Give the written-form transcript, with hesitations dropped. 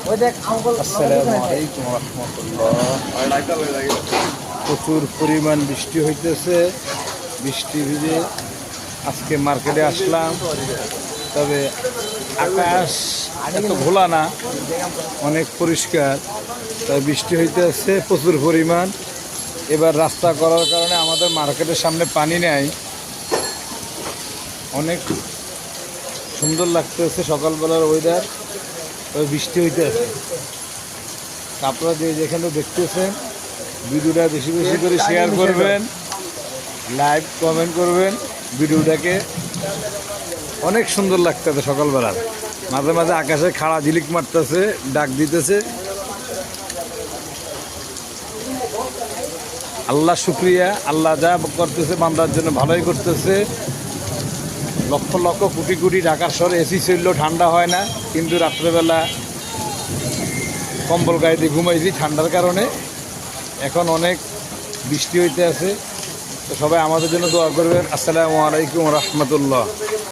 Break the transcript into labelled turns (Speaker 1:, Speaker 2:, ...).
Speaker 1: আসসালামু আলাইকুম রহমতুল্লাহ। প্রচুর পরিমাণ বৃষ্টি হইতেছে। বৃষ্টি ভিজে আজকে মার্কেটে আসলাম, তবে আকাশ এত ঘোলা না, অনেক পরিষ্কার। তবে বৃষ্টি হইতেছে প্রচুর পরিমাণ। এবার রাস্তা করার কারণে আমাদের মার্কেটের সামনে পানি নেই। অনেক সুন্দর লাগতেছে সকালবেলার ওয়েদার, তবে বৃষ্টি হইতেছে। আপনারা যেখানে দেখতেছেন ভিডিওটা বেশি বেশি করে শেয়ার করবেন, লাইক কমেন্ট করবেন। ভিডিওটাকে অনেক সুন্দর লাগতেছে সকালবেলা। মাঝে মাঝে আকাশে খাড়া ঝিলিক মারতেছে, ডাক দিতেছে। আল্লাহ শুক্রিয়া, আল্লাহ যা করতেছে বান্দার জন্য ভালোই করতেছে। লক্ষ লক্ষ কোটি কোটি ঢাকার শহরে এসি চললেও ঠান্ডা হয় না, কিন্তু রাত্রেবেলা কম্বল গায়ে দিয়ে ঘুমাইছি ঠান্ডার কারণে। এখন অনেক বৃষ্টি হইতে আছে, তো সবাই আমাদের জন্য দোয়া করবেন। আসসালামু আলাইকুম রহমতুল্লাহ।